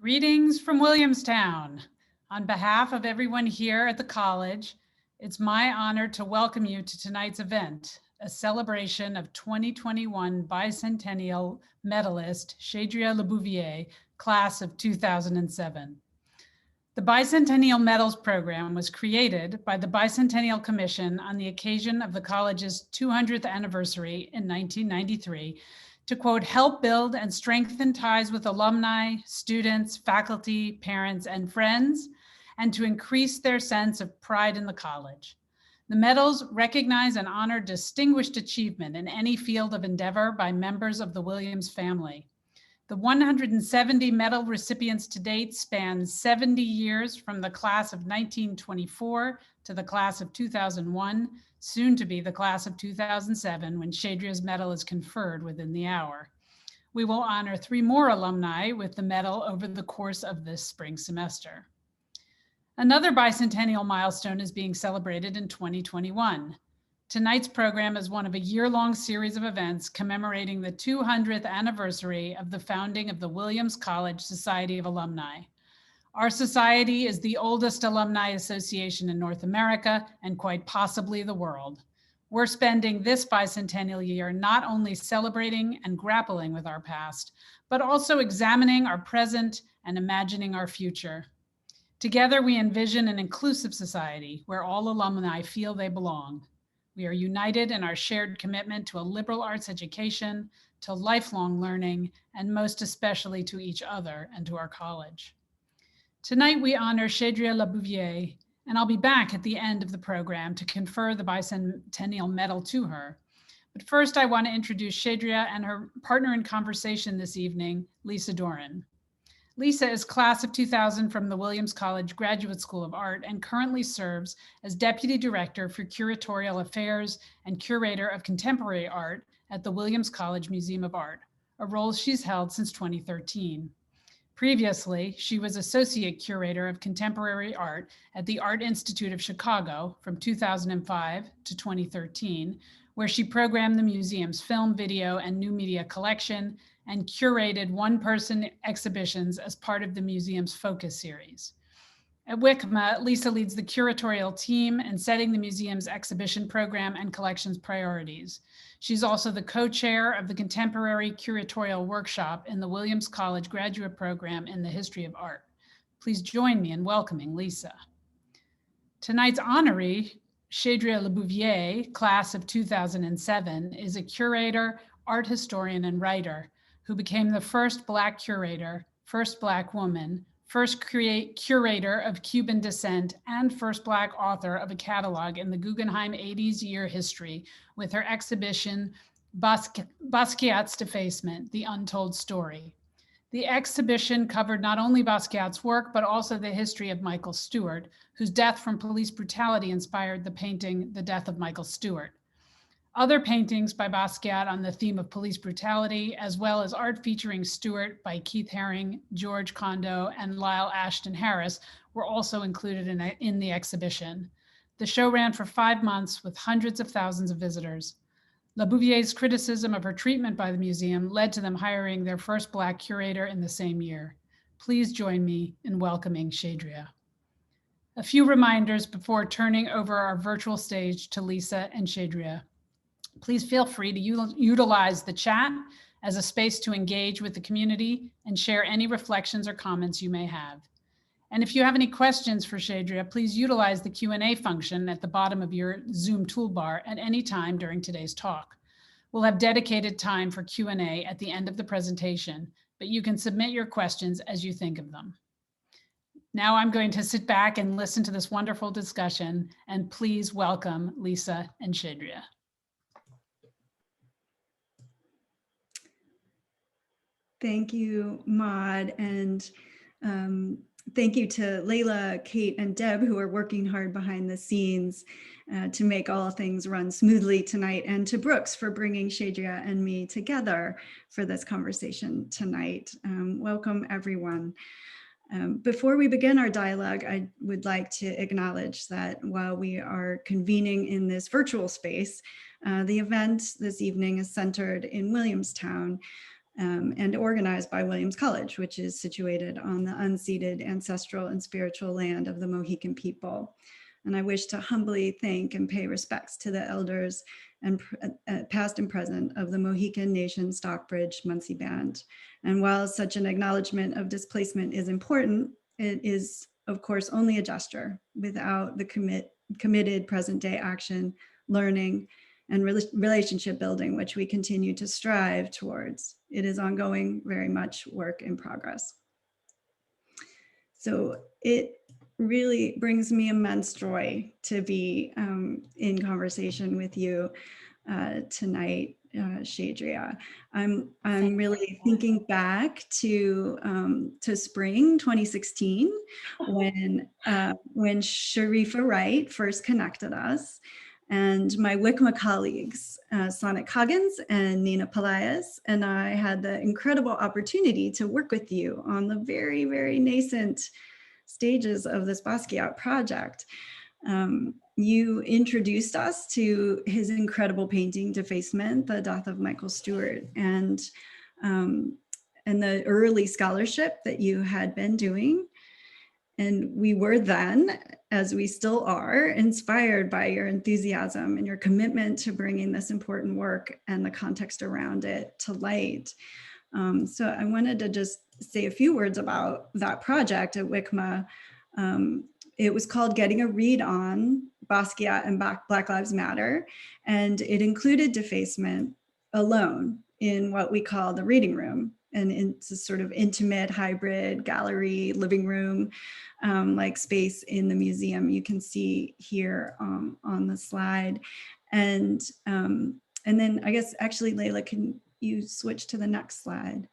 Greetings from Williamstown. On behalf of everyone here at the college, it's my honor to welcome you to tonight's event, a celebration of 2021 Bicentennial Medalist Chaédria LaBouvier, class of 2007. The Bicentennial Medals program was created by the Bicentennial Commission on the occasion of the college's 200th anniversary in 1993 to, quote, help build and strengthen ties with alumni, students, faculty, parents, and friends, and to increase their sense of pride in the college. The medals recognize and honor distinguished achievement in any field of endeavor by members of the Williams family. The 170 medal recipients to date span 70 years from the class of 1924 to the class of 2001, soon to be the class of 2007, when Chaédria's medal is conferred within the hour. We will honor 3 more alumni with the medal over the course of this spring semester. Another bicentennial milestone is being celebrated in 2021. Tonight's program is one of a year-long series of events commemorating the 200th anniversary of the founding of the Williams College Society of Alumni. Our society is the oldest alumni association in North America and quite possibly the world. We're spending this bicentennial year not only celebrating and grappling with our past, but also examining our present and imagining our future. Together, we envision an inclusive society where all alumni feel they belong. We are united in our shared commitment to a liberal arts education, to lifelong learning, and most especially to each other and to our college. Tonight, we honor Chaédria LaBouvier, and I'll be back at the end of the program to confer the Bicentennial Medal to her. But first, I want to introduce Chaédria and her partner in conversation this evening, Lisa Dorin. Lisa is class of 2000 from the Williams College Graduate School of Art and currently serves as Deputy Director for Curatorial Affairs and Curator of Contemporary Art at the Williams College Museum of Art, a role she's held since 2013. Previously, she was Associate Curator of Contemporary Art at the Art Institute of Chicago from 2005 to 2013, where she programmed the museum's film, video, and new media collection and curated one-person exhibitions as part of the museum's Focus series. At WCMA, Lisa leads the curatorial team in setting the museum's exhibition program and collections priorities. She's also the co-chair of the Contemporary Curatorial Workshop in the Williams College Graduate Program in the History of Art. Please join me in welcoming Lisa. Tonight's honoree, Chaédria LaBouvier, class of 2007, is a curator, art historian, and writer who became the first Black curator, first Black woman, first curator of Cuban descent, and first Black author of a catalog in the Guggenheim 80s year history with her exhibition, Basquiat's Defacement, The Untold Story. The exhibition covered not only Basquiat's work, but also the history of Michael Stewart, whose death from police brutality inspired the painting, The Death of Michael Stewart. Other paintings by Basquiat on the theme of police brutality, as well as art featuring Stewart by Keith Haring, George Condo, and Lyle Ashton Harris were also included in the exhibition. The show ran for 5 months with hundreds of thousands of visitors. LaBouvier's criticism of her treatment by the museum led to them hiring their first Black curator in the same year. Please join me in welcoming Chaédria. A few reminders before turning over our virtual stage to Lisa and Chaédria. Please feel free to utilize the chat as a space to engage with the community and share any reflections or comments you may have. And if you have any questions for Chaédria, please utilize the Q&A function at the bottom of your Zoom toolbar at any time during today's talk. We'll have dedicated time for Q&A at the end of the presentation, but you can submit your questions as you think of them. Now I'm going to sit back and listen to this wonderful discussion, and please welcome Lisa and Chaédria. Thank you, Maud, and thank you to Layla, Kate, and Deb, who are working hard behind the scenes to make all things run smoothly tonight, and to Brooks for bringing Chaédria and me together for this conversation tonight. Welcome, everyone. Before we begin our dialogue, I would like to acknowledge that while we are convening in this virtual space, the event this evening is centered in Williamstown, and organized by Williams College, which is situated on the unceded ancestral and spiritual land of the Mohican people. And I wish to humbly thank and pay respects to the elders and past and present of the Mohican Nation Stockbridge Munsee Band. And while such an acknowledgement of displacement is important, it is of course only a gesture without the committed present day action, learning, and relationship building, which we continue to strive towards. It is ongoing, very much work in progress. So it really brings me immense joy to be in conversation with you tonight, Chaédria. I'm really thinking back to spring 2016 when Sharifa Wright first connected us, and my WCMA colleagues, Sonic Coggins and Nina Pelaez, and I had the incredible opportunity to work with you on the very, very nascent stages of this Basquiat project. You introduced us to his incredible painting, Defacement, The Death of Michael Stewart, and the early scholarship that you had been doing. And we were then, as we still are, inspired by your enthusiasm and your commitment to bringing this important work and the context around it to light. So I wanted to just say a few words about that project at WCMA. It was called Getting a Read on Basquiat and Black Lives Matter, and it included Defacement alone in what we call the reading room. And it's a sort of intimate hybrid gallery, living room, like space in the museum. You can see here on the slide. And then I guess actually, Layla, can you switch to the next slide?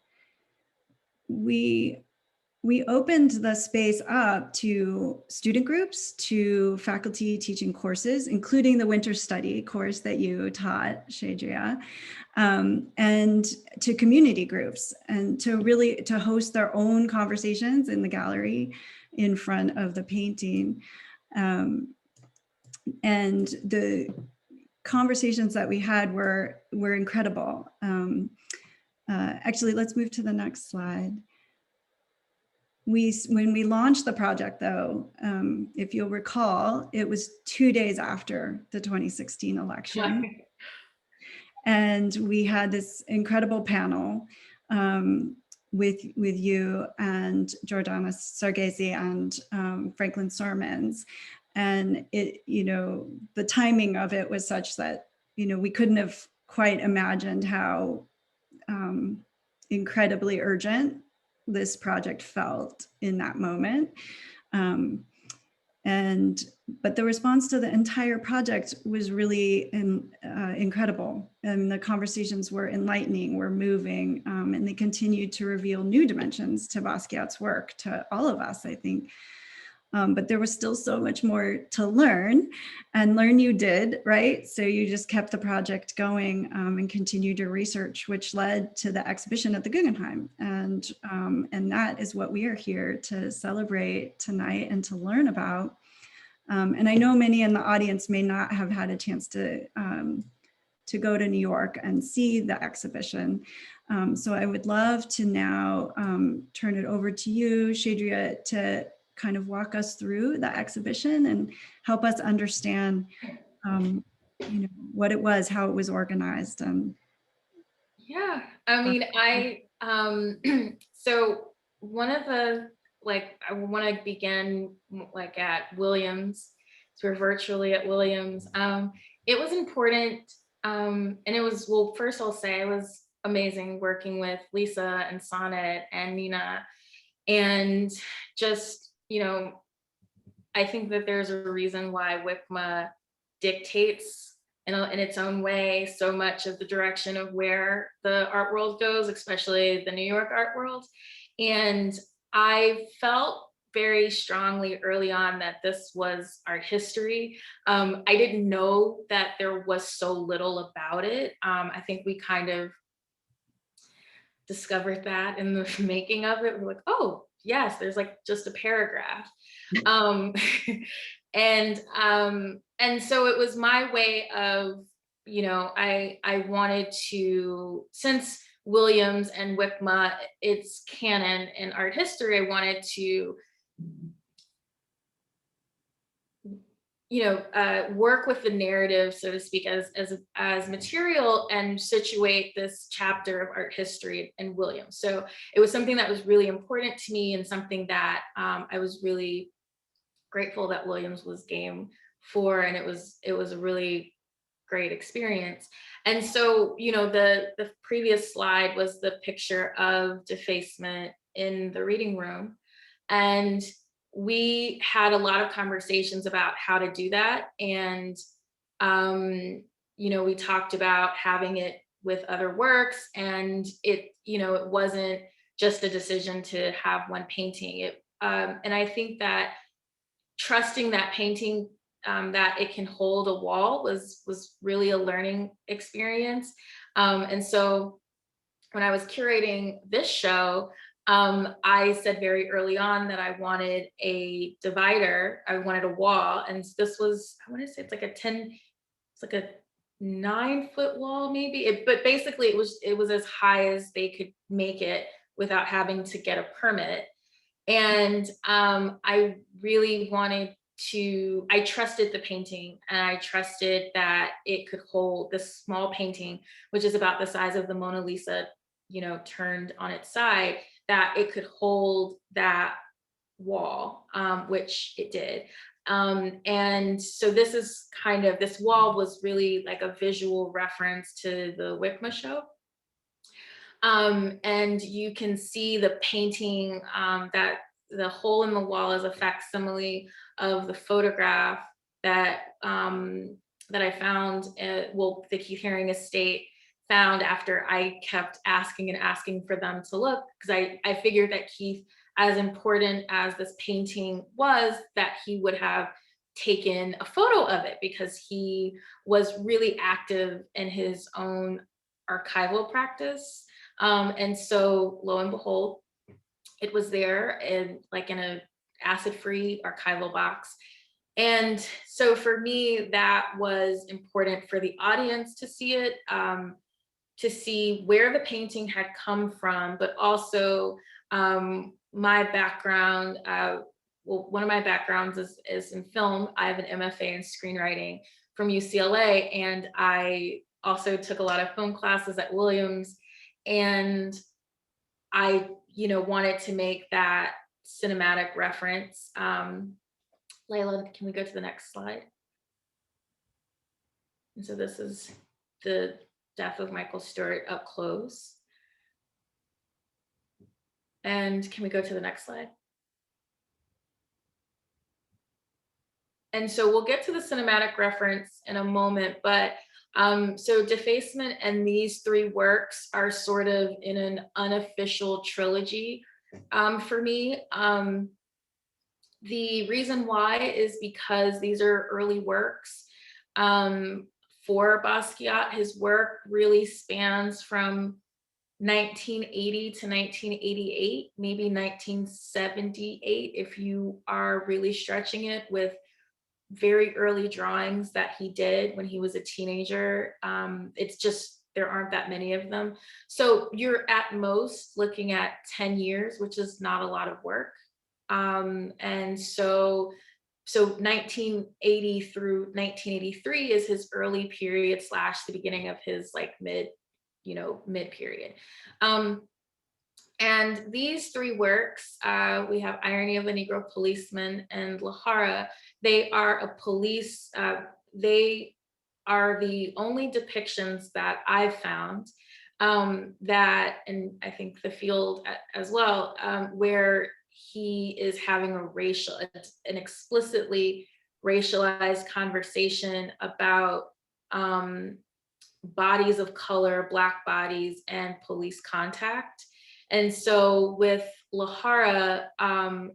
We opened the space up to student groups, to faculty teaching courses, including the winter study course that you taught, Chaédria, and to community groups, and to host their own conversations in the gallery in front of the painting. And the conversations that we had were incredible. Actually, let's move to the next slide. When we launched the project, though, if you'll recall, it was 2 days after the 2016 election. And we had this incredible panel with you and Jordana Sargesi and Franklin Sormans. And the timing of it was such that, we couldn't have quite imagined how incredibly urgent this project felt in that moment. But the response to the entire project was really incredible. And the conversations were enlightening, were moving, and they continued to reveal new dimensions to Basquiat's work, to all of us, I think. But there was still so much more to learn, and learn you did, right? So you just kept the project going and continued your research, which led to the exhibition at the Guggenheim. And that is what we are here to celebrate tonight and to learn about. And I know many in the audience may not have had a chance to go to New York and see the exhibition. So I would love to now turn it over to you, Chaédria, to kind of walk us through the exhibition and help us understand what it was, how it was organized. Yeah, I mean, so one of the, I want to begin at Williams. So we're virtually at Williams. It was important, and it was, well, first I'll say it was amazing working with Lisa and Sonnet and Nina, and just, I think that there's a reason why WCMA dictates in its own way so much of the direction of where the art world goes, especially the New York art world. And I felt very strongly early on that this was art history. I didn't know that there was so little about it. I think we kind of discovered that in the making of it. We're like, oh, yes, there's just a paragraph. And so it was my way of, I wanted to, since Williams and WCMA, its canon in art history, I wanted to, work with the narrative, so to speak, as material and situate this chapter of art history in Williams. So it was something that was really important to me, and something that I was really grateful that Williams was game for, and it was a really great experience. And so, the previous slide was the picture of Defacement in the reading room, and we had a lot of conversations about how to do that. And we talked about having it with other works, and it wasn't just a decision to have one painting. And I think that trusting that painting, that it can hold a wall, was really a learning experience. And so when I was curating this show, I said very early on that I wanted a divider. I wanted a wall, and this was, I want to say it's like a 9-foot wall, maybe. But basically, it was as high as they could make it without having to get a permit. And I really I trusted the painting, and I trusted that it could hold this small painting, which is about the size of the Mona Lisa, turned on its side, that it could hold that wall, which it did. And so this wall was really like a visual reference to the WCMA show. And you can see the painting, that the hole in the wall is a facsimile of the photograph that I found at, the Keith Haring estate found after I kept asking and asking for them to look, because I figured that Keith, as important as this painting was, that he would have taken a photo of it, because he was really active in his own archival practice. And so lo and behold, it was there in a acid-free archival box. And so for me, that was important for the audience to see it, to see where the painting had come from, but also my background. One of my backgrounds is in film. I have an MFA in screenwriting from UCLA, and I also took a lot of film classes at Williams, and I wanted to make that cinematic reference. Layla, can we go to the next slide? And so this is the death of Michael Stewart up close. And can we go to the next slide? And so we'll get to the cinematic reference in a moment, but so Defacement and these 3 works are sort of in an unofficial trilogy for me. The reason why is because these are early works. For Basquiat, his work really spans from 1980 to 1988, maybe 1978, if you are really stretching it, with very early drawings that he did when he was a teenager. It's just, there aren't that many of them. So you're at most looking at 10 years, which is not a lot of work. And so 1980 through 1983 is his early period / the beginning of his mid period. And these 3 works, we have Irony of a Negro Policeman and Lahara. They are a police, they are the only depictions that I've found that, and I think the field as well, where he is having an explicitly racialized conversation about bodies of color, Black bodies, and police contact. And so with Lahara,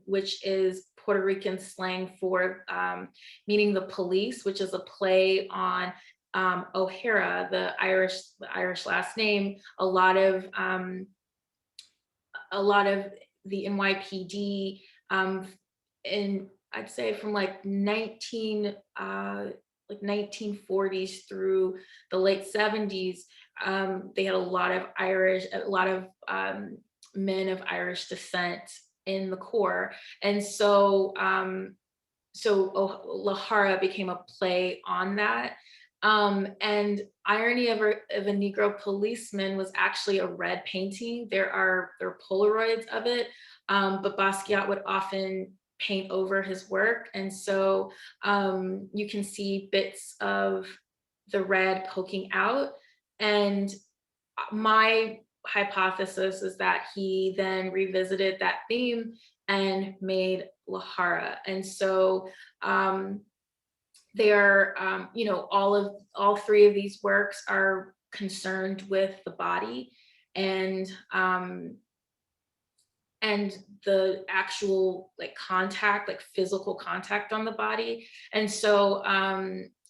which is Puerto Rican slang for meaning the police, which is a play on O'Hara, the Irish last name. A lot of the NYPD, and I'd say from 19 like 1940s through the late 70s, they had a lot of men of Irish descent in the Corps. And so Lahara became a play on that. And Irony of a Negro Policeman was actually a red painting. There are Polaroids of it, but Basquiat would often paint over his work. And so you can see bits of the red poking out. And my hypothesis is that he then revisited that theme and made Lahara. And so they are, you know, all three of these works are concerned with the body and the actual like contact, like physical contact on the body. And so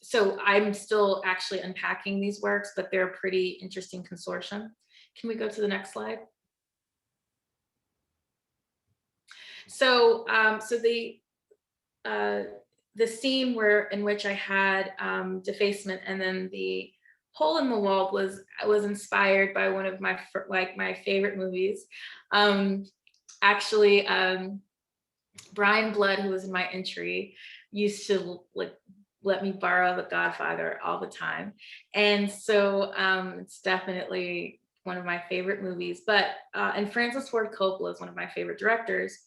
so I'm still actually unpacking these works, but they're a pretty interesting consortium. Can we go to the next slide? So the scene in which I had Defacement and then the hole in the wall was inspired by one of my favorite movies. Actually, Brian Blood, who was in my entry, used to let me borrow The Godfather all the time. And so it's definitely one of my favorite movies. But and Francis Ford Coppola is one of my favorite directors.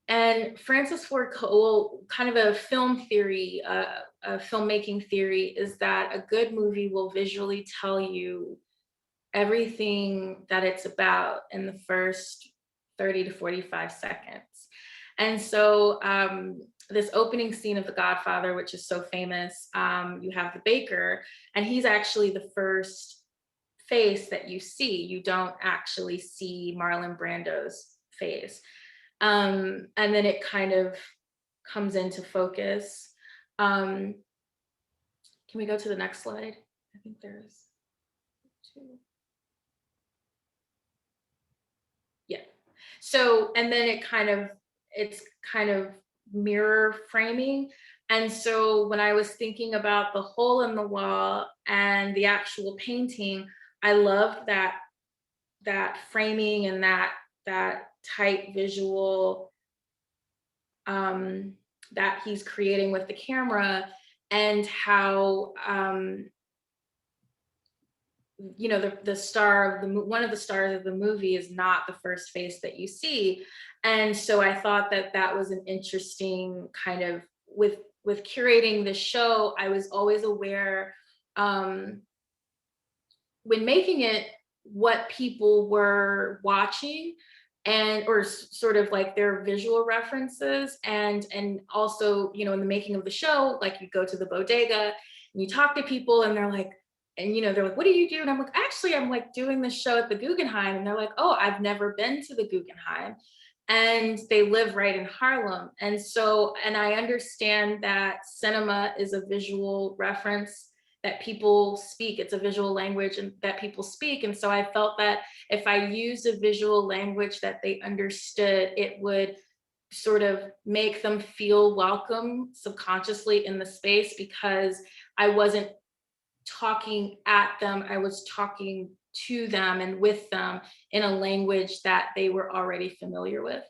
And Francis Ford Coppola, kind of a film theory, a filmmaking theory, is that a good movie will visually tell you everything that it's about in the first 30 to 45 seconds. And so this opening scene of The Godfather, which is so famous, you have the baker, and he's actually the first face that you see. You don't actually see Marlon Brando's face. And then it kind of comes into focus. Can we go to the next slide? I think there's two. Yeah. So, and then it's kind of mirror framing. And so when I was thinking about the hole in the wall and the actual painting, I loved that framing and that tight visual that he's creating with the camera, and how you know, the star of one of the stars of the movie is not the first face that you see. And so I thought that was an interesting kind of, with curating the show, I was always aware when making it what people were watching, and or sort of like their visual references, and also, you know, in the making of the show, like you go to the bodega and you talk to people and they're like, and you know, they're like, what do you do? And I'm like, actually, I'm like doing this show at the Guggenheim. And they're like, oh, I've never been to the Guggenheim. And they live right in Harlem. And so, and I understand that cinema is a visual reference that people speak. It's a visual language and that people speak. And so I felt that if I used a visual language that they understood, it would sort of make them feel welcome subconsciously in the space, because I wasn't talking at them, I was talking to them and with them in a language that they were already familiar with.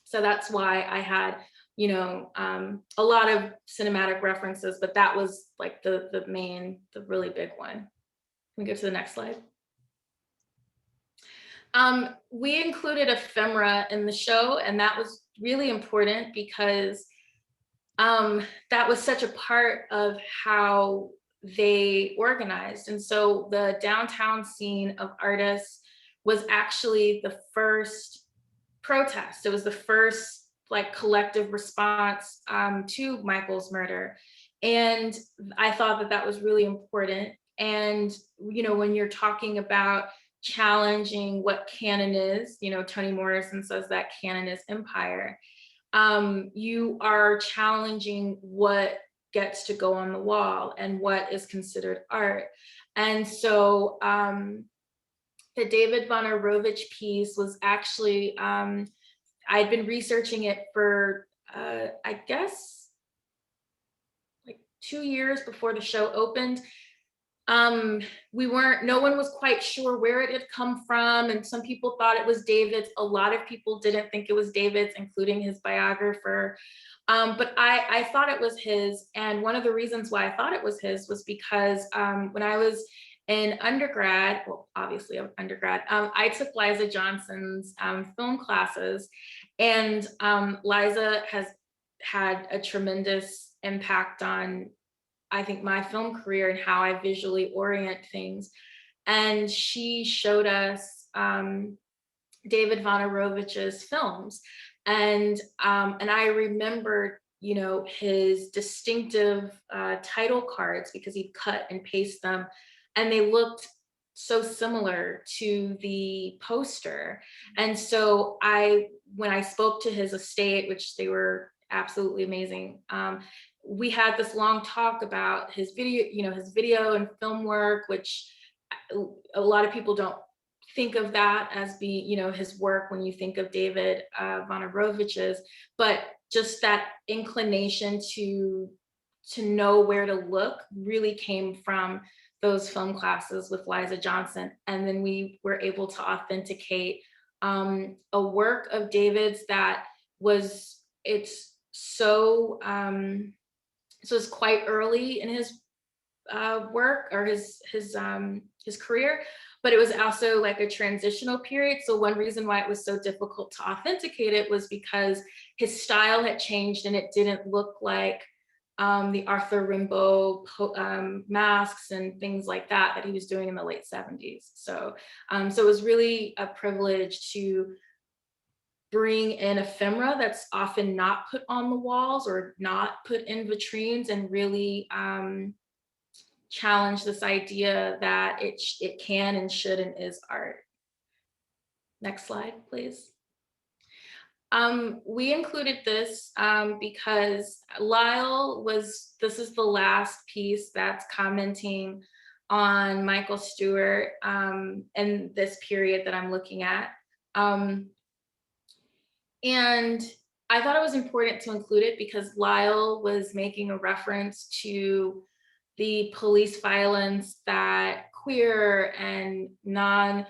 So that's why I had, you know, a lot of cinematic references, but that was like the really big one. Can we go to the next slide? We included ephemera in the show, and that was really important because that was such a part of how they organized. And so the downtown scene of artists was actually the first protest. It was the first like collective response to Michael's murder. And I thought that was really important. And, you know, when you're talking about challenging what canon is, you know, Toni Morrison says that canon is empire. You are challenging what gets to go on the wall and what is considered art. And so the David Bonarovic piece was actually, I'd been researching it for, I guess, like 2 years before the show opened. No one was quite sure where it had come from, and some people thought it was David's. A lot of people didn't think it was David's, including his biographer. But I thought it was his, and one of the reasons why I thought it was his was because when I was in undergrad, well, obviously undergrad, I took Lisa Johnson's film classes, and Lisa has had a tremendous impact on, I think, my film career and how I visually orient things. And she showed us David Bonarovic's films. And I remembered, you know, his distinctive title cards, because he'd cut and paste them, and they looked so similar to the poster. And so when I spoke to his estate, which they were absolutely amazing, we had this long talk about his video, you know, his video and film work, which a lot of people don't think of that as being, you know, his work when you think of David Bonarovic's, but just that inclination to know where to look really came from those film classes with Lisa Johnson. And then we were able to authenticate a work of David's that was, it's so it's quite early in his work, or his career, but it was also like a transitional period. So one reason why it was so difficult to authenticate it was because his style had changed, and it didn't look like the Arthur Rimbaud masks and things like that he was doing in the late 70s. So it was really a privilege to bring in ephemera that's often not put on the walls or not put in vitrines, and really challenge this idea that it can and should and is art. Next slide, please. We included this because Lyle this is the last piece that's commenting on Michael Stewart and this period that I'm looking at. And I thought it was important to include it because Lyle was making a reference to the police violence that queer and non-gender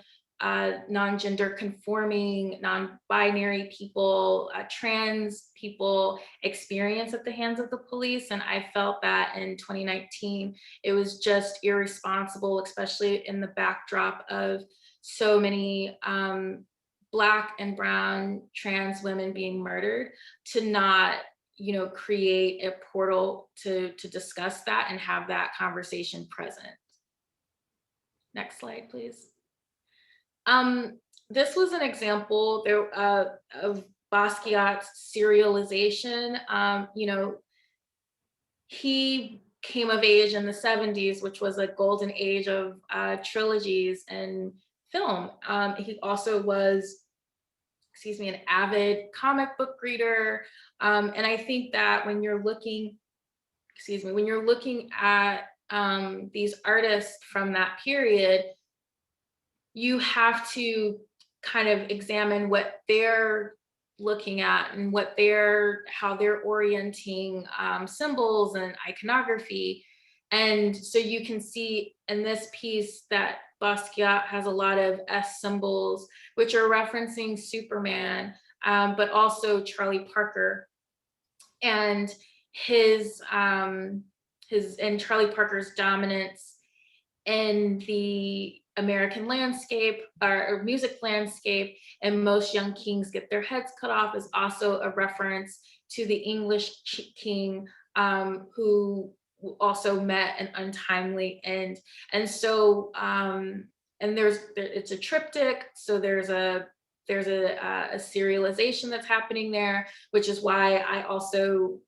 conforming, non-binary people, trans people experience at the hands of the police. And I felt that in 2019, it was just irresponsible, especially in the backdrop of so many Black and brown trans women being murdered, to not, you know, create a portal to discuss that and have that conversation present. Next slide, please. This was an example there of Basquiat's serialization. You know, he came of age in the 70s, which was a golden age of trilogies and film. He also was, an avid comic book reader. And I think that when you're looking, when you're looking at these artists from that period, you have to kind of examine what they're looking at and how they're orienting symbols and iconography. And so you can see in this piece that Basquiat has a lot of S symbols, which are referencing Superman, but also Charlie Parker. And and Charlie Parker's dominance in the American landscape or music landscape, and most young kings get their heads cut off, is also a reference to the English king who also met an untimely end. And so and it's a triptych, so there's a serialization that's happening there, which is why I also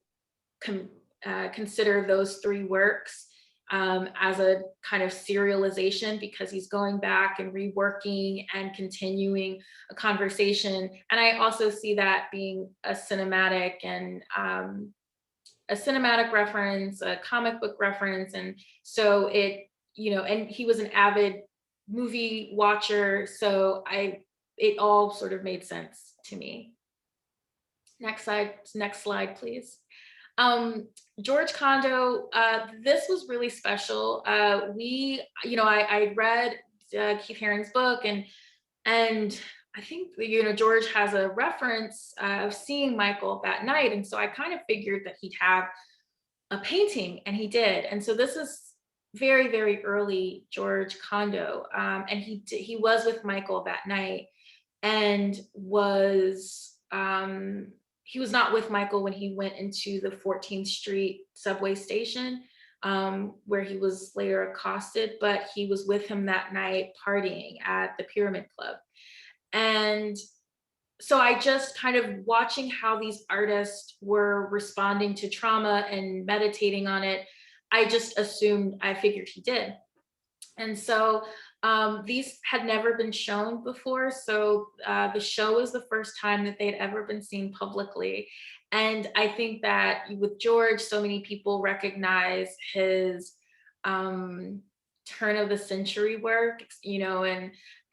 consider those three works as a kind of serialization, because he's going back and reworking and continuing a conversation. And I also see that being a cinematic reference, a comic book reference. And so it, you know, and he was an avid movie watcher, so it all sort of made sense to me. Next slide, please. George Condo, this was really special. I read Keith Haring's book, and I think, George has a reference of seeing Michael that night. And so I kind of figured that he'd have a painting, and he did. And so this is very, very early George Condo. And he was with Michael that night, and he was not with Michael when he went into the 14th Street subway station, where he was later accosted, but he was with him that night partying at the Pyramid Club. And so I just kind of watching how these artists were responding to trauma and meditating on it, I figured he did. And so these had never been shown before. So the show was the first time that they'd ever been seen publicly. And I think that with George, so many people recognize his turn of the century work,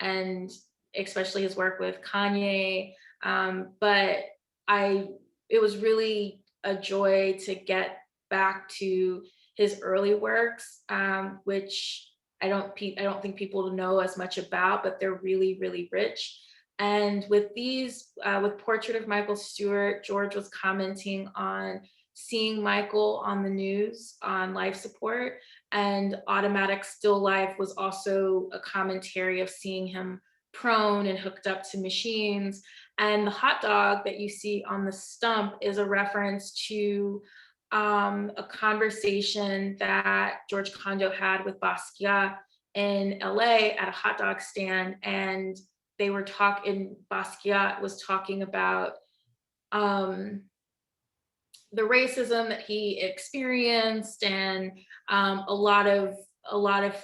and especially his work with Kanye. But it was really a joy to get back to his early works, which I don't think people know as much about, but they're really, really rich. And with Portrait of Michael Stewart, George was commenting on seeing Michael on the news on life support, and Automatic Still Life was also a commentary of seeing him prone and hooked up to machines. And the hot dog that you see on the stump is a reference to a conversation that George Condo had with Basquiat in LA at a hot dog stand. And Basquiat was talking about the racism that he experienced, and a lot of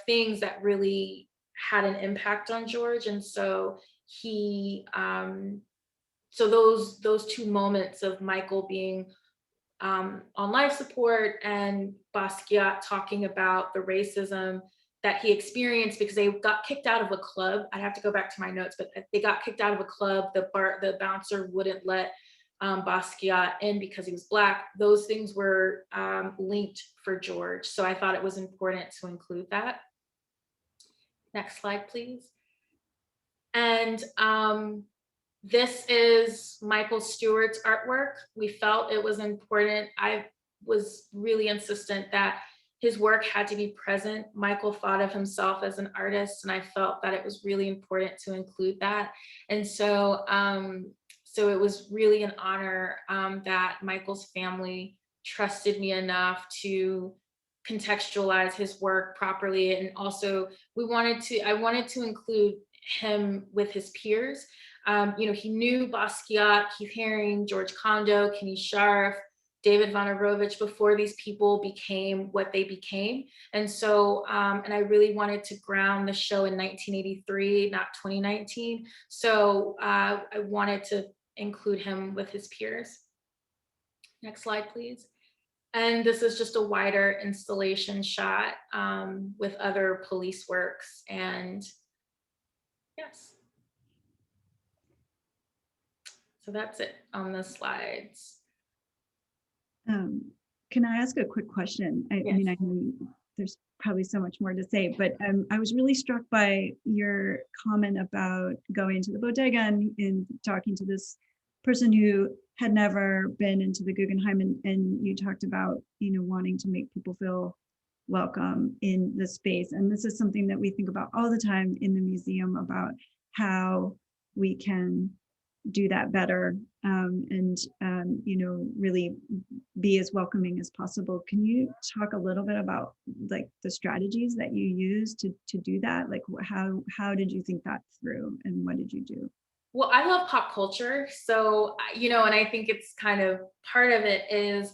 things that really had an impact on George. And so those two moments of Michael being on life support and Basquiat talking about the racism that he experienced, because they got kicked out of a club. I'd have to go back to my notes, but they got kicked out of a club. The bouncer wouldn't let Basquiat in because he was Black. Those things were linked for George. So I thought it was important to include that. Next slide, please. And this is Michael Stewart's artwork. We felt it was important. I was really insistent that his work had to be present. Michael thought of himself as an artist, and I felt that it was really important to include that. And so, so it was really an honor that Michael's family trusted me enough to contextualize his work properly. And also I wanted to include him with his peers. He knew Basquiat, Keith Haring, George Condo, Kenny Scharf, David Bonarovic before these people became what they became. And so, and I really wanted to ground the show in 1983, not 2019. So I wanted to include him with his peers. Next slide, please. And this is just a wider installation shot with other police works. And yes. So that's it on the slides. Can I ask a quick question? I mean, I know there's probably so much more to say, but I was really struck by your comment about going to the bodega and talking to this person who had never been into the Guggenheim, and you talked about, wanting to make people feel welcome in the space. And this is something that we think about all the time in the museum, about how we can do that better, and really be as welcoming as possible. Can you talk a little bit about like the strategies that you use to do that? Like how did you think that through, and what did you do? Well, I love pop culture, so and I think it's kind of part of it is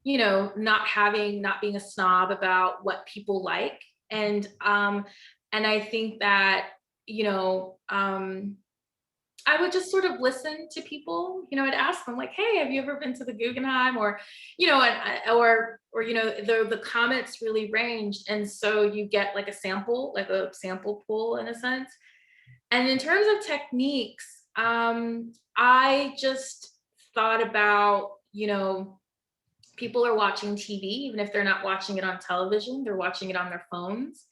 not being a snob about what people like, and I think that I would just sort of listen to people. I'd ask them like, "Hey, have you ever been to the Guggenheim?" Or, the comments really ranged, and so you get like a sample pool in a sense. And in terms of techniques, I just thought about, people are watching TV, even if they're not watching it on television, they're watching it on their phones.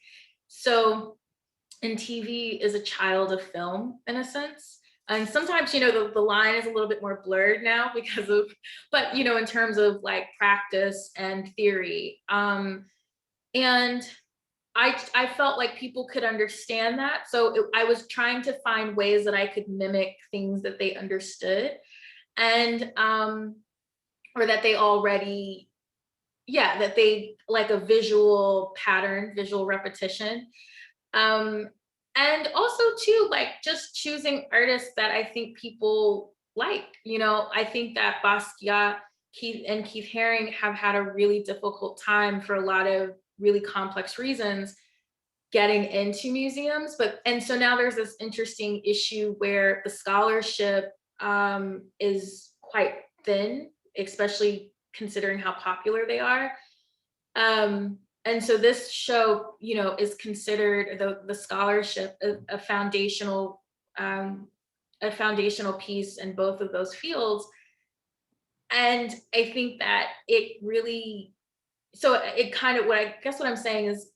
So, and TV is a child of film in a sense. And sometimes, the line is a little bit more blurred now because of, but, in terms of like practice and theory. And I felt like people could understand that. So I was trying to find ways that I could mimic things that they understood and, or that they already, that they like a visual pattern, visual repetition. And also too, like just choosing artists that I think people like, I think that Basquiat, Keith Haring have had a really difficult time for a lot of really complex reasons getting into museums. And so now there's this interesting issue where the scholarship is quite thin, especially considering how popular they are. And so this show, is considered the scholarship a foundational piece in both of those fields. And I think that it really, so it kind of, what I'm saying is,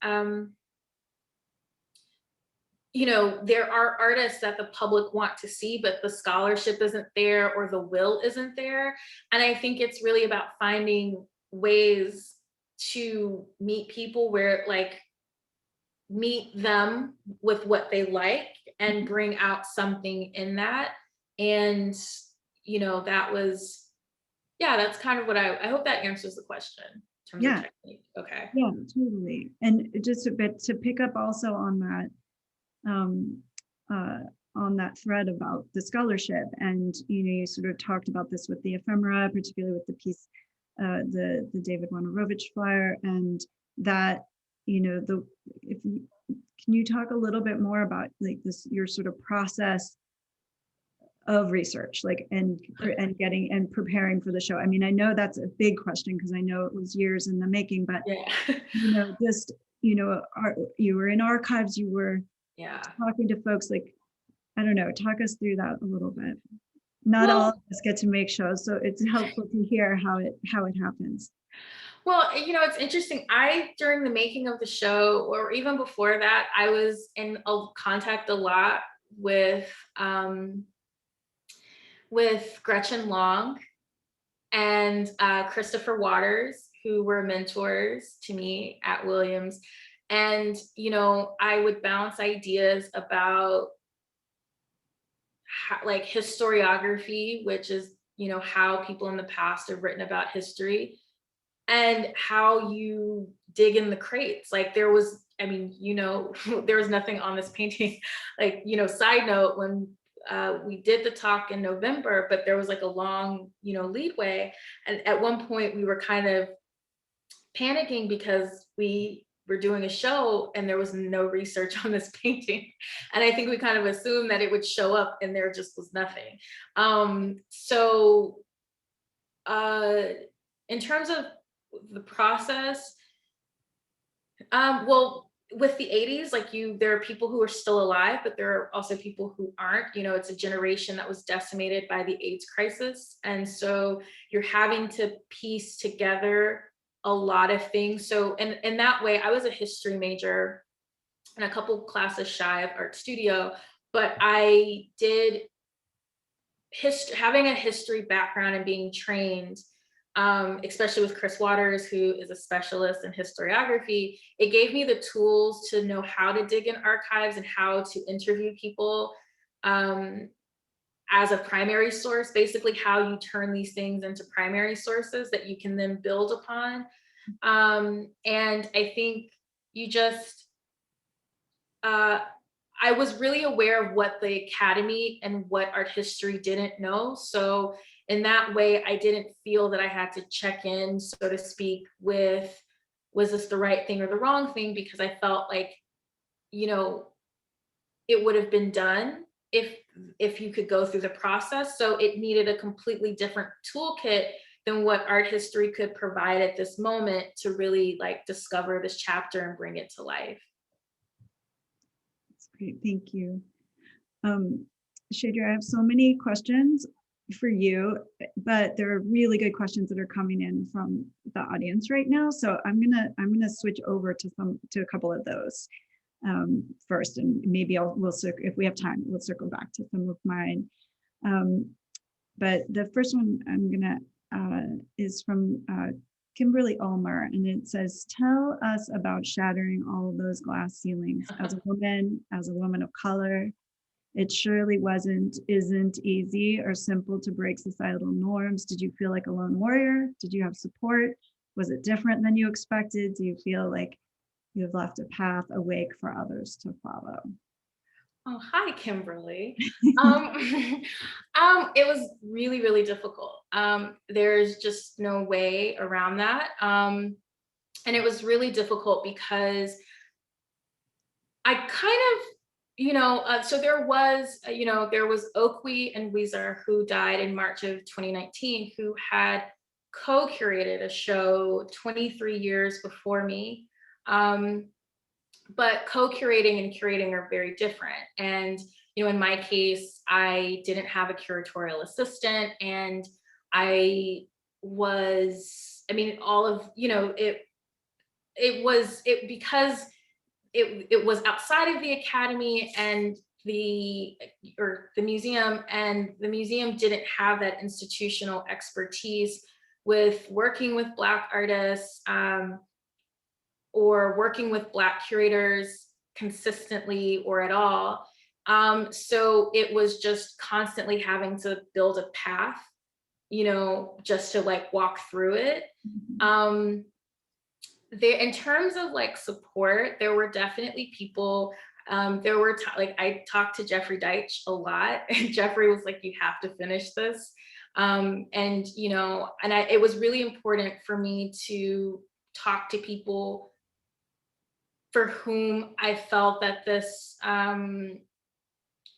there are artists that the public want to see, but the scholarship isn't there or the will isn't there. And I think it's really about finding ways to meet people where like meet them with what they like and bring out something in that. And, that was, that's kind of what I hope that answers the question in terms of technique. Okay. Yeah, totally. And just a bit to pick up also on that thread about the scholarship, and you sort of talked about this with the ephemera, particularly with the piece, the David Bonarovic flyer, and that can you talk a little bit more about like this, your sort of process of research, like and getting and preparing for the show? I mean, I know that's a big question because I know it was years in the making, but just you were in archives, you were talking to folks, like, I don't know, talk us through that a little bit. Not all of us get to make shows, so it's helpful to hear how it happens. Well, it's interesting. During the making of the show, or even before that, I was in contact a lot with Gretchen Long and Christopher Waters, who were mentors to me at Williams. And, I would bounce ideas about like historiography, which is, how people in the past have written about history, and how you dig in the crates. Like there was, there was nothing on this painting, like, side note, when we did the talk in November, but there was like a long, leadway. And at one point we were kind of panicking because we were doing a show and there was no research on this painting. And I think we kind of assumed that it would show up and there just was nothing. In terms of the process, well, with the 80s, like there are people who are still alive, but there are also people who aren't. It's a generation that was decimated by the AIDS crisis. And so you're having to piece together a lot of things. So in that way, I was a history major and a couple classes shy of art studio, but I did having a history background and being trained, especially with Chris Waters, who is a specialist in historiography, it gave me the tools to know how to dig in archives and how to interview people as a primary source, basically how you turn these things into primary sources that you can then build upon. And I think you just, I was really aware of what the Academy and what art history didn't know. So in that way, I didn't feel that I had to check in, so to speak, with, was this the right thing or the wrong thing? Because I felt like, it would have been done if you could go through the process. So it needed a completely different toolkit than what art history could provide at this moment to really like discover this chapter and bring it to life. That's great, thank you. Chaédria, I have so many questions for you, but there are really good questions that are coming in from the audience right now. So I'm gonna switch over to a couple of those first, and maybe if we have time, we'll circle back to some of mine. But the first one I'm gonna is from Kimberly Ulmer, and it says, "Tell us about shattering all of those glass ceilings. As a woman of color, it surely isn't easy or simple to break societal norms. Did you feel like a lone warrior? Did you have support? Was it different than you expected? Do you feel like you have left a path awake for others to follow?" Oh, hi, Kimberly. It was really, really difficult. There's just no way around that. And it was really difficult because I kind of, so there was Oakley and Weezer, who died in March of 2019, who had co-curated a show 23 years before me. But co-curating and curating are very different. And, in my case, I didn't have a curatorial assistant, and it was outside of the academy and the museum, and the museum didn't have that institutional expertise with working with Black artists, or working with Black curators consistently or at all. So it was just constantly having to build a path, just to like walk through it. In terms of like support, there were definitely people. I talked to Jeffrey Deitch a lot, and Jeffrey was like, "You have to finish this." It was really important for me to talk to people for whom I felt that this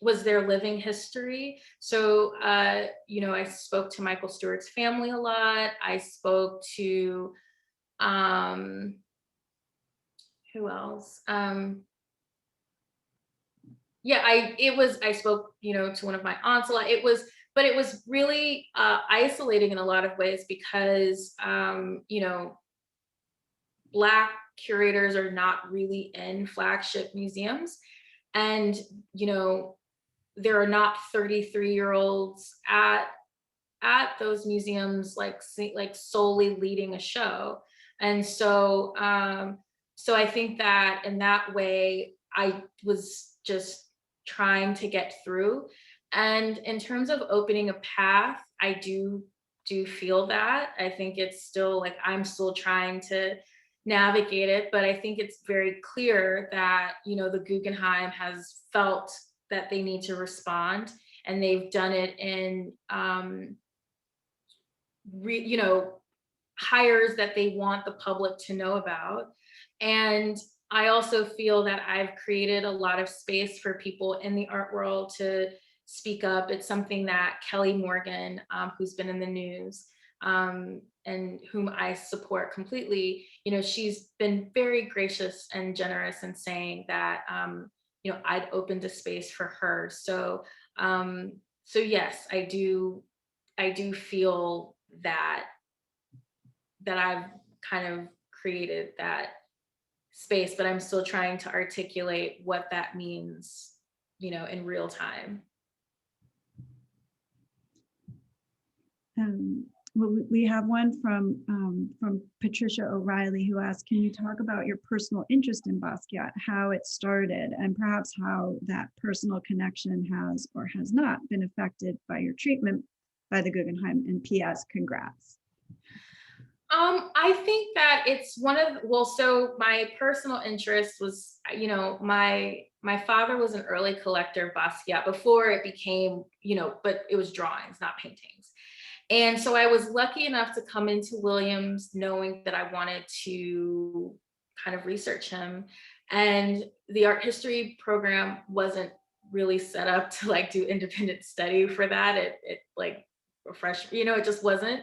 was their living history. So, I spoke to Michael Stewart's family a lot. I spoke to, who else? I spoke, to one of my aunts a lot. But it was really isolating in a lot of ways because, Black curators are not really in flagship museums, and there are not 33-year-olds at those museums like solely leading a show. And so I think that in that way I was just trying to get through. And in terms of opening a path, I do feel that. I think it's still like I'm still trying to navigate it, but I think it's very clear that the Guggenheim has felt that they need to respond, and they've done it in hires that they want the public to know about. And I also feel that I've created a lot of space for people in the art world to speak up. It's something that Kelly Morgan, who's been in the news, and whom I support completely, she's been very gracious and generous in saying that, I'd opened a space for her. So yes, I do feel that I've kind of created that space, but I'm still trying to articulate what that means, in real time. Well, we have one from Patricia O'Reilly, who asked, "Can you talk about your personal interest in Basquiat, how it started, and perhaps how that personal connection has or has not been affected by your treatment by the Guggenheim? And P.S. Congrats." I think that it's so my personal interest was, my father was an early collector of Basquiat before it became, but it was drawings, not paintings. And so I was lucky enough to come into Williams knowing that I wanted to kind of research him. And the art history program wasn't really set up to like do independent study for that. It like refreshed, it just wasn't.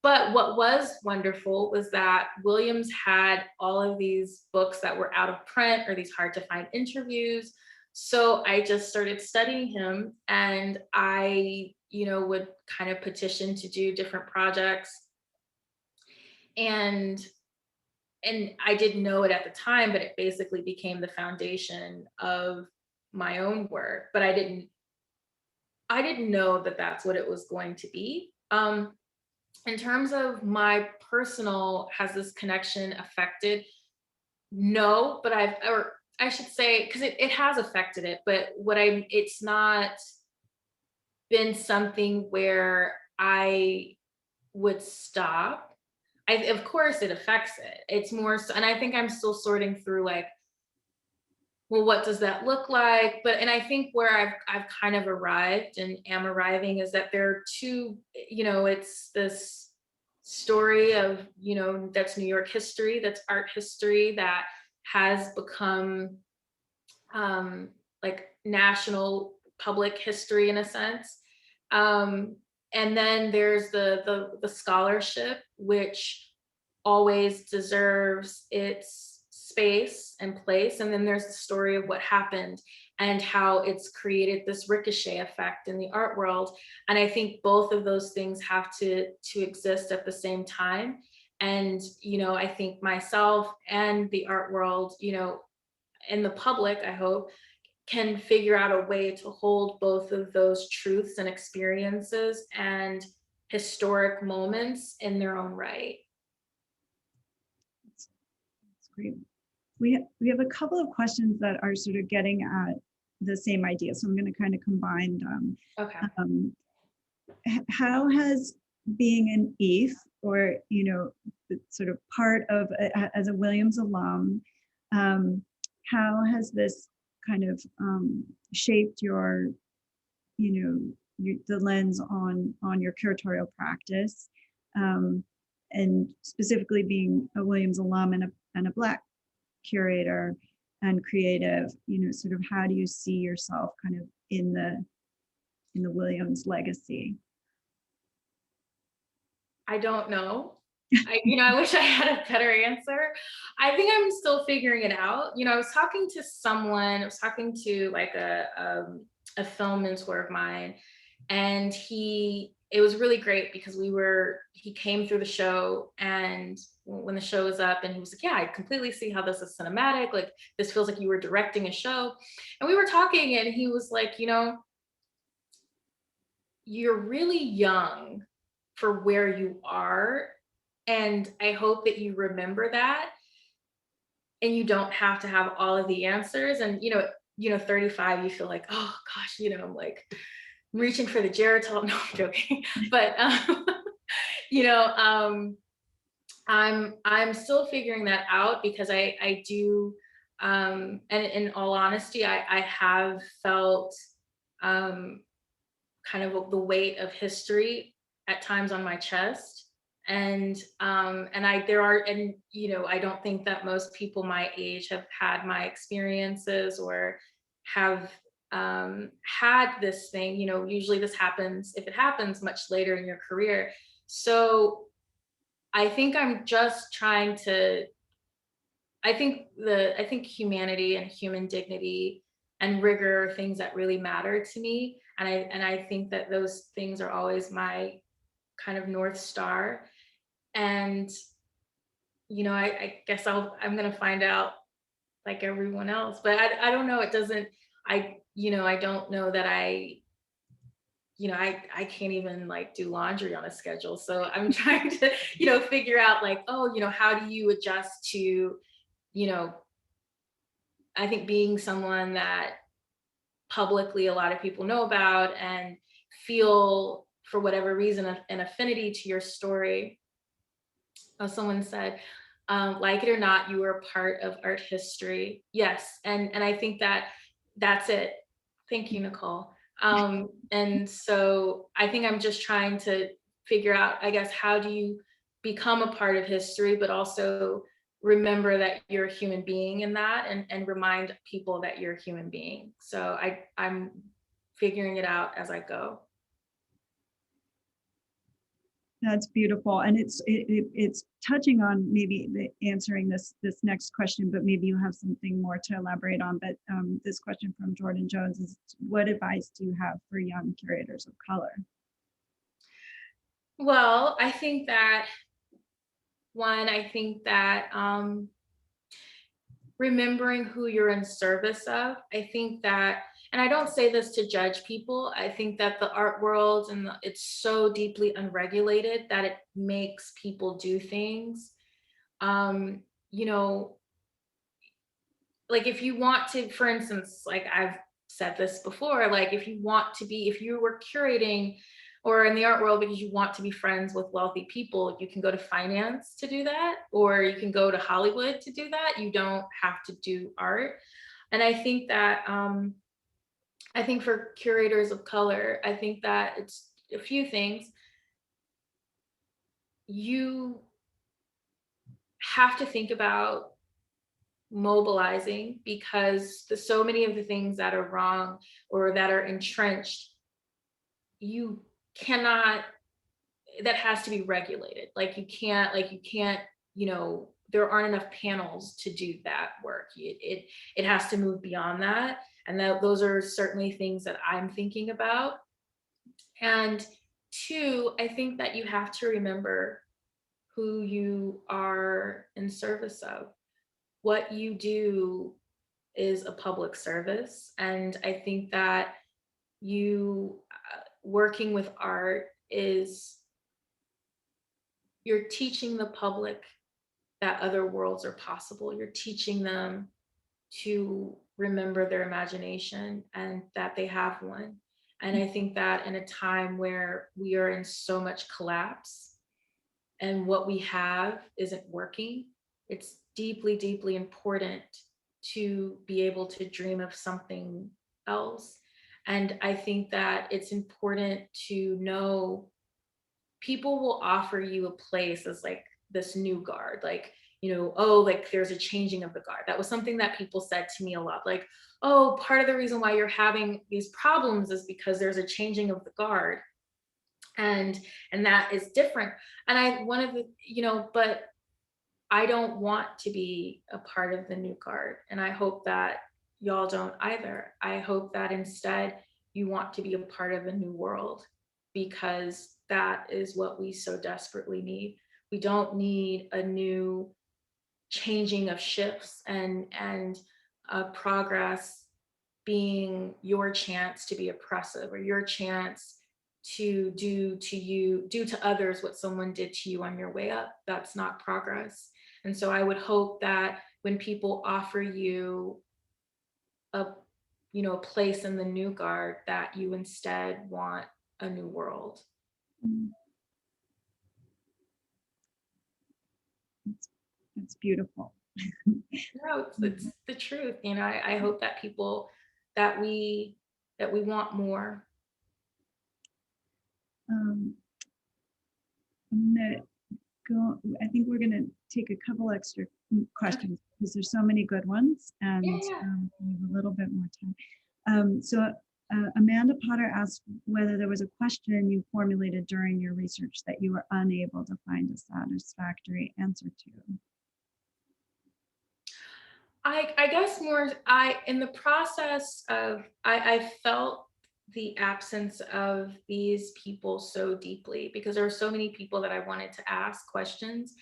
But what was wonderful was that Williams had all of these books that were out of print or these hard to find interviews. So I just started studying him, and I, would kind of petition to do different projects. And I didn't know it at the time, but it basically became the foundation of my own work. But I didn't know that that's what it was going to be. In terms of my personal, has this connection affected? No, but or I should say, because it has affected it, but it's not been something where I would stop. Of course it affects it. It's more so, and I think I'm still sorting through like, well, what does that look like? But, and I think where I've kind of arrived and am arriving is that there are two, it's this story of, that's New York history, that's art history that has become like national public history in a sense. And then there's the scholarship, which always deserves its space and place. And then there's the story of what happened and how it's created this ricochet effect in the art world. And I think both of those things have to exist at the same time. And, I think myself and the art world, and the public, I hope, can figure out a way to hold both of those truths and experiences and historic moments in their own right. That's great. We have a couple of questions that are sort of getting at the same idea, so I'm going to kind of combine them. Okay. How has being an ETH, or sort of part of as a Williams alum, how has this kind of shaped your, the lens on your curatorial practice, and specifically being a Williams alum and a Black curator and creative, sort of how do you see yourself kind of in the Williams legacy? I don't know. I wish I had a better answer. I think I'm still figuring it out. I was talking to like a film mentor of mine, and it was really great because he came through the show, and when the show was up, and he was like, yeah, I completely see how this is cinematic. Like, this feels like you were directing a show. And we were talking, and he was like, you're really young for where you are. And I hope that you remember that, and you don't have to have all of the answers. And, 35, you feel like, oh gosh, I'm like, I'm reaching for the Geritol. No, I'm joking. But, I'm still figuring that out, because I do, and in all honesty, I have felt kind of the weight of history at times on my chest. And I don't think that most people my age have had my experiences or have had this thing. Usually this happens, if it happens, much later in your career. So I think I'm just trying to, I think humanity and human dignity and rigor are things that really matter to me. And I think that those things are always my kind of North Star. And, I guess I'm going to find out like everyone else, but I don't know. It doesn't, I don't know that I can't even like do laundry on a schedule. So I'm trying to, figure out like, oh, how do you adjust to, I think being someone that publicly a lot of people know about and feel, for whatever reason, an affinity to your story. Someone said, like it or not, you are a part of art history. Yes, and I think that's it. Thank you, Nicole. And so I think I'm just trying to figure out, I guess, how do you become a part of history, but also remember that you're a human being in that, and remind people that you're a human being. So I'm figuring it out as I go. That's beautiful, and it's touching on maybe answering this next question, but maybe you have something more to elaborate on. But this question from Jordan Jones is, what advice do you have for young curators of color? Well, I think that remembering who you're in service of. I think that, and I don't say this to judge people, I think that the art world it's so deeply unregulated that it makes people do things. You know, like if you want to, for instance, like I've said this before, like if you were curating or in the art world because you want to be friends with wealthy people, you can go to finance to do that, or you can go to Hollywood to do that. You don't have to do art. And I think that, I think for curators of color, I think that it's a few things. You have to think about mobilizing, because so many of the things that are wrong or that are entrenched, you cannot, that has to be regulated. Like you can't, there aren't enough panels to do that work. It has to move beyond that. And those are certainly things that I'm thinking about. And two, I think that you have to remember who you are in service of. What you do is a public service. And I think that working with art you're teaching the public that other worlds are possible. You're teaching them to remember their imagination and that they have one. And I think that in a time where we are in so much collapse and what we have isn't working, it's deeply, deeply important to be able to dream of something else. And I think that it's important to know people will offer you a place as like this new guard, like, oh, like there's a changing of the guard. That was something that people said to me a lot, like, oh, part of the reason why you're having these problems is because there's a changing of the guard. And that is different. And but I don't want to be a part of the new guard. And I hope that y'all don't either. I hope that instead you want to be a part of a new world, because that is what we so desperately need. We don't need a new changing of shifts and progress being your chance to be oppressive, or your chance to do to others what someone did to you on your way up. That's not progress. And so I would hope that when people offer you a place in the new guard, that you instead want a new world. It's beautiful. No, it's the truth. I hope that people, that we want more. I'm gonna go. I think we're gonna take a couple extra questions because there's so many good ones, and we have a little bit more time. So Amanda Potter asked whether there was a question you formulated during your research that you were unable to find a satisfactory answer to. I guess more, in the process of, I felt the absence of these people so deeply, because there were so many people that I wanted to ask questions.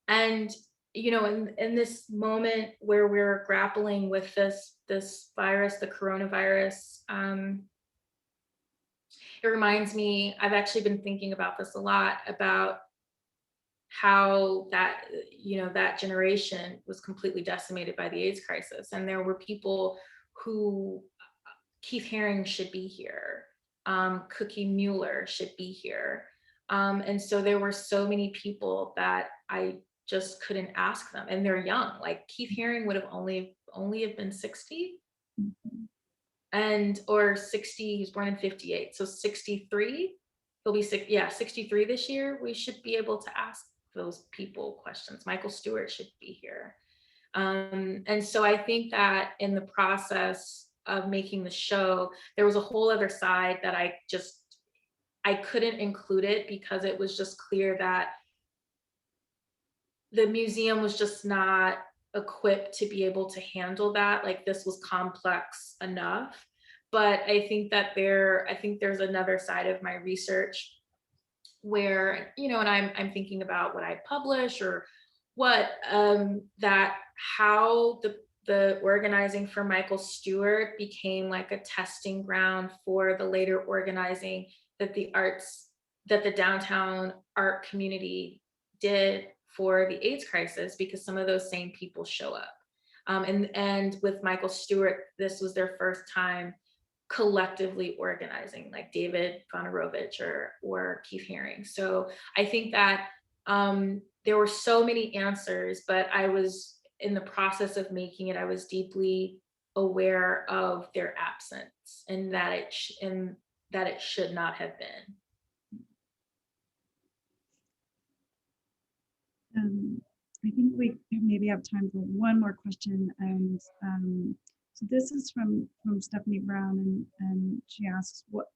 And, in this moment where we're grappling with this virus, the coronavirus, it reminds me, I've actually been thinking about this a lot, about how that generation was completely decimated by the AIDS crisis. And there were people who, Keith Haring should be here, Cookie Mueller should be here. And so there were so many people that I just couldn't ask them, and they're young. Like Keith Haring would have only have been 60. Or 60, he's born in 58, so 63, he'll be 63 this year. We should be able to ask those people questions. Michael Stewart should be here. And so I think that in the process of making the show, there was a whole other side that I just I couldn't include it because it was just clear that the museum was just not equipped to be able to handle that. Like, this was complex enough. But I think that there's another side of my research where, you know, and I'm thinking about what I publish or what that how the organizing for Michael Stewart became like a testing ground for the later organizing that the downtown art community did for the AIDS crisis, because some of those same people show up. And with Michael Stewart, this was their first time collectively organizing, like David Bonarovic or Keith Haring. So I think that there were so many answers, but I was in the process of making it, I was deeply aware of their absence and that it should not have been. I think we maybe have time for one more question, and so this is from Stephanie Brown, and she asks what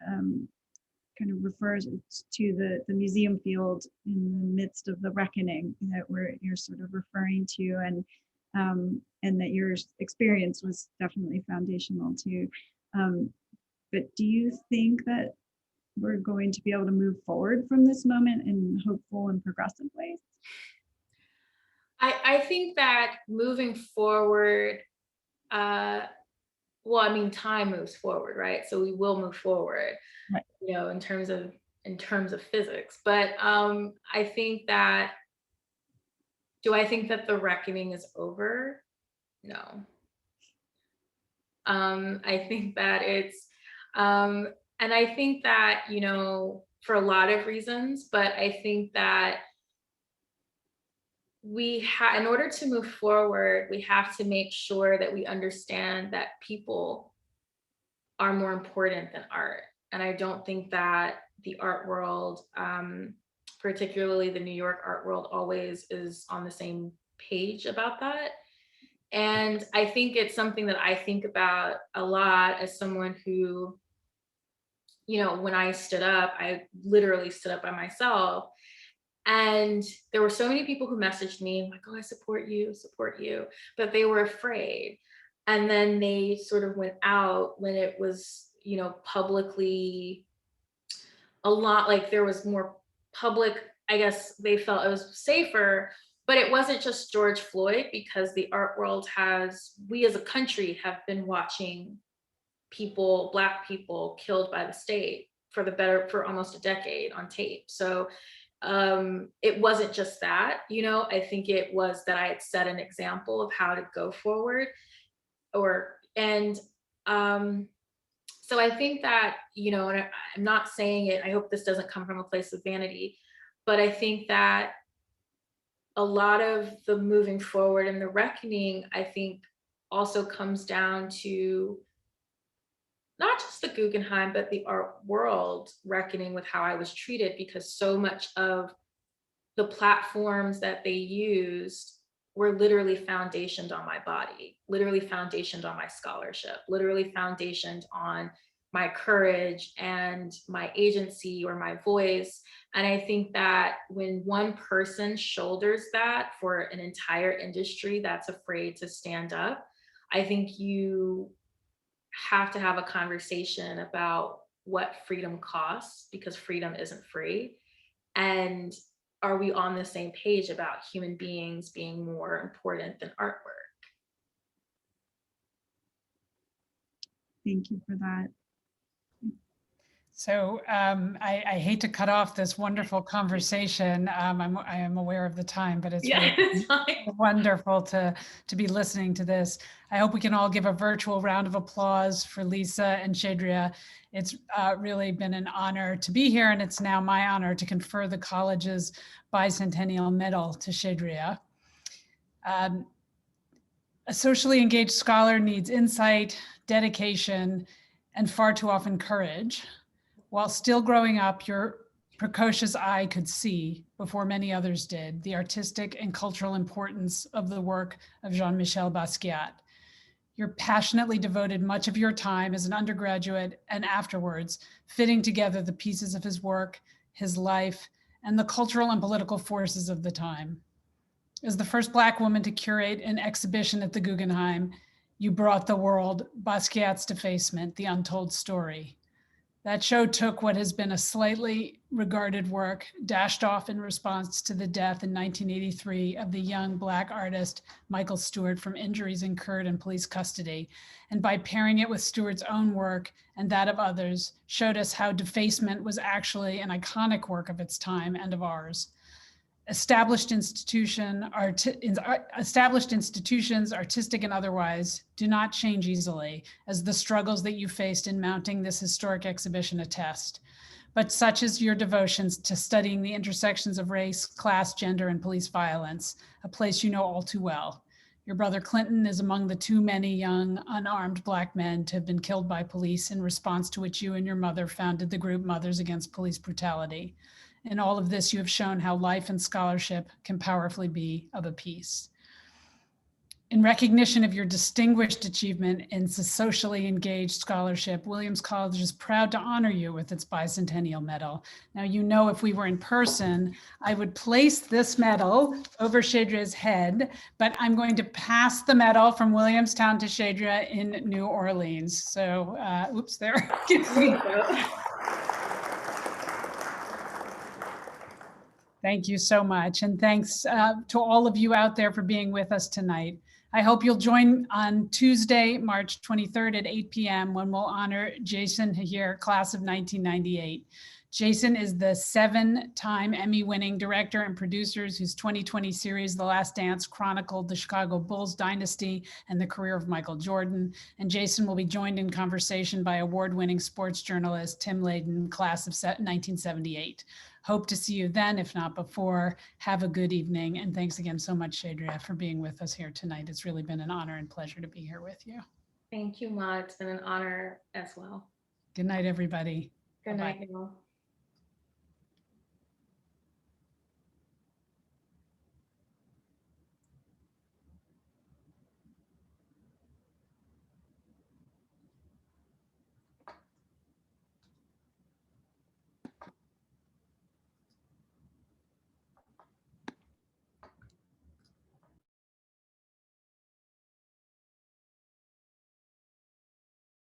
kind of refers to the museum field in the midst of the reckoning that you're sort of referring to, and that your experience was definitely foundational to. But do you think that we're going to be able to move forward from this moment in hopeful and progressive ways? I think that moving forward, well, I mean, time moves forward, right? So we will move forward, Right. you know, in terms of physics. But I think that, do I think that the reckoning is over? No. I think that it's, and I think that, you know, for a lot of reasons, but I think that in order to move forward, we have to make sure that we understand that people are more important than art. And I don't think that the art world, particularly the New York art world, always is on the same page about that. And I think it's something that I think about a lot as someone who, you know, when I stood up, I literally stood up by myself. And there were so many people who messaged me like, oh, I support you, but they were afraid. And then they sort of went out when it was, you know, publicly a lot, like there was more public, I guess they felt it was safer. But it wasn't just George Floyd, because the art world we as a country have been watching Black people killed by the state for almost a decade on tape. So it wasn't just that, you know, I think it was that I had set an example of how to go forward, so I think that, you know, and I'm not saying it, I hope this doesn't come from a place of vanity, but I think that a lot of the moving forward and the reckoning, I think, also comes down to not just the Guggenheim, but the art world reckoning with how I was treated, because so much of the platforms that they used were literally foundationed on my body, literally foundationed on my scholarship, literally foundationed on my courage and my agency or my voice. And I think that when one person shoulders that for an entire industry that's afraid to stand up, I think you have to have a conversation about what freedom costs, because freedom isn't free. And are we on the same page about human beings being more important than artwork? Thank you for that. So I hate to cut off this wonderful conversation. I am aware of the time, but it's really it's fine. wonderful to be listening to this. I hope we can all give a virtual round of applause for Lisa and Chaédria. It's really been an honor to be here, and it's now my honor to confer the college's Bicentennial Medal to Chaédria. A socially engaged scholar needs insight, dedication, and far too often courage. While still growing up, your precocious eye could see, before many others did, the artistic and cultural importance of the work of Jean-Michel Basquiat. You're passionately devoted much of your time as an undergraduate and afterwards, fitting together the pieces of his work, his life, and the cultural and political forces of the time. As the first Black woman to curate an exhibition at the Guggenheim, you brought the world Basquiat's Defacement, The Untold Story. That show took what has been a slightly regarded work, dashed off in response to the death in 1983 of the young Black artist Michael Stewart from injuries incurred in police custody, and by pairing it with Stewart's own work and that of others, showed us how Defacement was actually an iconic work of its time and of ours. Established institutions, artistic and otherwise, do not change easily, as the struggles that you faced in mounting this historic exhibition attest. But such is your devotions to studying the intersections of race, class, gender, and police violence, a place you know all too well. Your brother Clinton is among the too many young, unarmed Black men to have been killed by police, in response to which you and your mother founded the group Mothers Against Police Brutality. In all of this, you have shown how life and scholarship can powerfully be of a piece. In recognition of your distinguished achievement in socially engaged scholarship, Williams College is proud to honor you with its Bicentennial Medal. Now, you know, if we were in person, I would place this medal over Chaédria's head, but I'm going to pass the medal from Williamstown to Chaédria in New Orleans. So, oops, there. Thank you so much. And thanks to all of you out there for being with us tonight. I hope you'll join on Tuesday, March 23rd at 8 p.m. when we'll honor Jason here, class of 1998. Jason is the 7-time Emmy-winning director and producer whose 2020 series, The Last Dance, chronicled the Chicago Bulls dynasty and the career of Michael Jordan. And Jason will be joined in conversation by award-winning sports journalist Tim Layden, class of 1978. Hope to see you then, if not before. Have a good evening. And thanks again so much, Chaédria, for being with us here tonight. It's really been an honor and pleasure to be here with you. Thank you, Ma. It's been an honor as well. Good night, everybody. Good Bye-bye. night, y'all.